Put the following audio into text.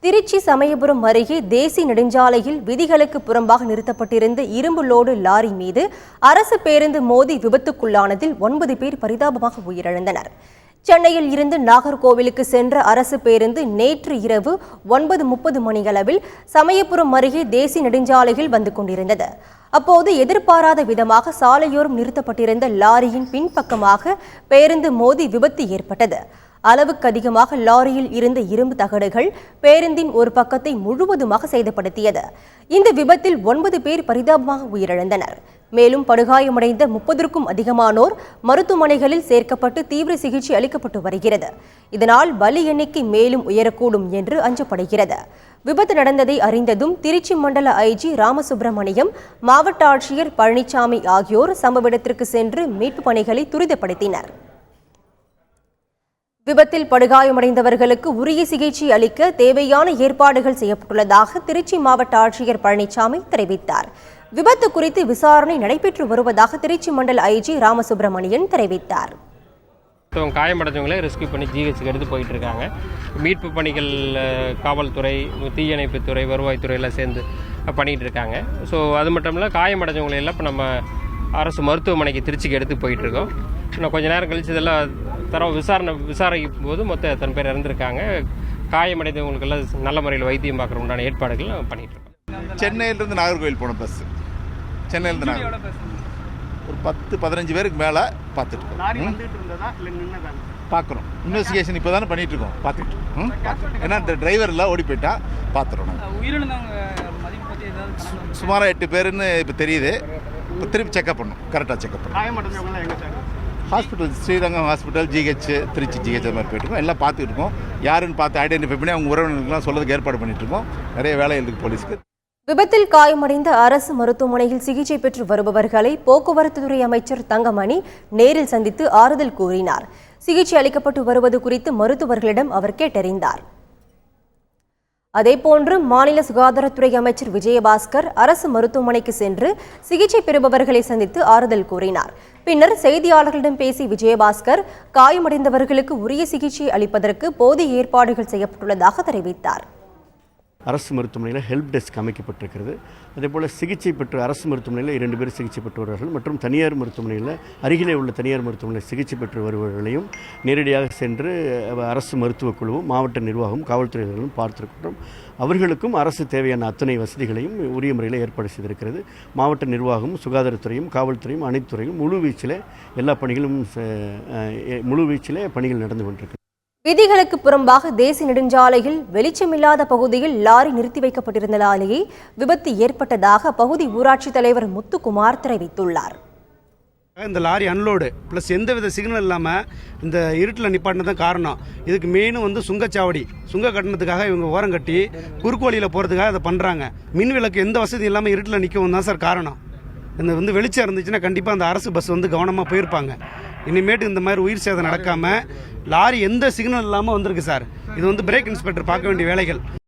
திருச்சி சமயபுரம் அருகே தேசிய நெடுஞ்சாலையில் விதிகளுக்கு புறம்பாக நிறுத்தப்பட்டிருந்த இரும்பு லோடு லாரி மீது அரசு பேருந்து மோதி விபத்துக்குள்ளானதில் 9 பேர் பரிதாபமாக உயிரிழந்தனர். சென்னையில் இருந்து நாகர்கோவிலுக்கு சென்ற அரசு பேருந்து நேற்று இரவு 9:30 மணியளவில் சமயபுரம் அருகே தேசிய நெடுஞ்சாலையில் வந்து கொண்டிருந்தது. அப்போது எதிர்பாராத விதமாக சாலையோரம் நிறுத்தப்பட்டிருந்த லாரியின் பின்பக்கமாக பேருந்து மோதி விபத்து ஏற்பட்டது. அளவுக்கு அதிகமாக லாரியில் இருந்த இரும்பு தகடுகள் பேருந்தின் ஒரு பக்கத்தை முழுவதுமாக சேதப்படுத்தியது. இந்த விபத்தில் 9 பேர் பரிதாபமாக உயிரிழந்தனர். மேலும் படுகாயமடைந்த 30க்கும் அதிகமானோர் மருத்துவமனைகளில் சேர்க்கப்பட்டு தீவிர சிகிச்சை அளிக்கப்பட்டு வருகிறது. இதனால் பலி எண்ணிக்கை மேலும் உயரக்கூடும் என்று அஞ்சப்படுகிறது. விபத்து நடந்ததை அறிந்ததும் திருச்சி மண்டல ஐஜி ராமசுப்பிரமணியம், மாவட்ட ஆட்சியர் பழனிசாமி ஆகியோர் சம்பவ இடத்திற்கு சென்று மீட்பு பணிகளை துரிதப்படுத்தினர். விபத்தில் படுகாயமடைந்தவர்களுக்கு உரிய சிகிச்சை அளிக்க தேவையான ஏற்பாடுகள் செய்யப்பட்டுள்ளதாக திருச்சி மாவட்ட ஆட்சியர் பழனிசாமி தெரிவித்தார். விபத்து குறித்து விசாரணை நடைபெற்று வருவதாக திருச்சி மண்டல ஐஜி ராமசுப்பிரமணியன் தெரிவித்தார். காயமடைஞ்சவங்களே ரெஸ்கியூ பண்ணி ஜிஹெச்சுக்கு எடுத்து போயிட்டு இருக்காங்க. மீட்பு பணிகள் காவல்துறை, தீயணைப்புத்துறை, வருவாய்த்துறை எல்லாம் சேர்ந்து பண்ணிகிட்டு இருக்காங்க. ஸோ அது மட்டும் இல்லை, காயமடைஞ்சவங்களை எல்லாம் இப்போ நம்ம அரசு மருத்துவமனைக்கு திருச்சிக்கு எடுத்து போயிட்டு இருக்கோம். இன்னும் கொஞ்சம் நேரம் கழிச்சு இதெல்லாம் விசாரிக்கும் போது மொத்தம் எத்தனை பேர் இறந்துருக்காங்க, காயமடைந்தவங்களுக்கெல்லாம் நல்ல முறையில் வைத்தியம் பார்க்குற உண்டான ஏற்பாடுகள் பண்ணிட்டு இருக்கோம். சென்னையிலிருந்து நாகர்கோவில் போன பஸ், சென்னையிலிருந்து நாகர்கோவில் ஒரு 10-15 பேருக்கு மேலே பார்த்துட்டு பார்க்குறோம். இன்வெஸ்டிகேஷன் இப்போ தானே பண்ணிட்டு இருக்கோம், பார்த்துட்டு ஏன்னா இந்த டிரைவர்லாம் ஓடி போயிட்டா பார்த்துறோம். சுமாராக 8 பேருன்னு இப்போ தெரியுது. இப்போ திருப்பி செக்அப் பண்ணணும், கரெக்டாக செக்அப் பண்ணணும். Hospital Srirangam hospital, GH, Trichy GH அது மாதிரி போயிட்டுருக்கோம். எல்லாம் பார்த்துட்டு இருக்கோம். யாருன்னு பார்த்து ஐடென்டிஃபை பண்ணி அவங்க உறவினர்களுக்கெல்லாம் சொல்றதுக்கு ஏற்பாடு பண்ணிட்டு இருக்கோம். நிறைய வேலைகள் இருக்குது போலீஸ்க்கு. விபத்தில் காயமடைந்த அரசு மருத்துவமனையில் சிகிச்சை பெற்று வருபவர்களை போக்குவரத்துத்துறை அமைச்சர் தங்கமணி நேரில் சந்தித்து ஆறுதல் கூறினார். சிகிச்சை அளிக்கப்பட்டு வருவது குறித்து மருத்துவர்களிடம் அவர் கேட்டறிந்தார். அதேபோன்று மாநில சுகாதாரத்துறை அமைச்சர் விஜயபாஸ்கர் அரசு மருத்துவமனைக்கு சென்று சிகிச்சை பெறுபவர்களை சந்தித்து ஆறுதல் கூறினார். பின்னர் செய்தியாளர்களிடம் பேசிய விஜயபாஸ்கர், காயமடைந்தவர்களுக்கு உரிய சிகிச்சை அளிப்பதற்கு போதிய ஏற்பாடுகள் செய்யப்பட்டுள்ளதாக தெரிவித்தார். அரசு மருத்துவமனையில் ஹெல்ப் டெஸ்க் அமைக்கப்பட்டிருக்கிறது. அதேபோல் சிகிச்சை பெற்று அரசு மருத்துவமனையில் 2 பேர் சிகிச்சை பெற்று வருவார்கள் மற்றும் தனியார் மருத்துவமனையில் அருகிலே உள்ள தனியார் மருத்துவமனையில் சிகிச்சை பெற்று வருபவர்களையும் நேரடியாக சென்று அரசு மருத்துவக் குழுவும் மாவட்ட நிர்வாகம் காவல்துறையினர்களும் பார்த்திருக்கிறோம். அவர்களுக்கும் அரசு தேவையான அத்தனை வசதிகளையும் உரிய முறையில் ஏற்பாடு செய்திருக்கிறது. மாவட்ட நிர்வாகமும் சுகாதாரத்துறையும் காவல்துறையும் அனைத்து துறையும் முழுவீச்சில் எல்லா பணிகளும் முழுவீச்சிலே பணிகள் நடந்து கொண்டிருக்கிறது. விதிகளுக்கு புறம்பாக தேசிய நெடுஞ்சாலையில் வெளிச்சமில்லாத பகுதியில் லாரி நிறுத்தி வைக்கப்பட்டிருந்ததாலேயே விபத்து ஏற்பட்டதாக அப்பகுதி ஊராட்சி தலைவர் முத்துக்குமார் தெரிவித்துள்ளார். இந்த லாரி அன்லோடு ப்ளஸ் எந்தவித சிக்னல் இல்லாமல் இந்த இருட்டில் நிப்பாட்டினது தான் காரணம். இதுக்கு மெயின் சுங்கச்சாவடி, சுங்க கட்டணத்துக்காக இவங்க ஓரம் கட்டி குறுக்கு வழியில் போகிறதுக்காக அதை பண்ணுறாங்க. மின் விளக்கு எந்த வசதி இல்லாமல் இருட்டில் நிற்கவும் தான் சார் காரணம். இந்த வெளிச்சம் இருந்துச்சுன்னா கண்டிப்பாக அந்த அரசு பஸ் கவனமாக போயிருப்பாங்க. இனிமேட்டு இந்த மாதிரி உயிர் சேதம் நடக்காமல் லாரி எந்த சிக்னல் இல்லாமல் வந்திருக்கு சார். இது பிரேக் இன்ஸ்பெக்டர் பார்க்க வேண்டிய வேலைகள்.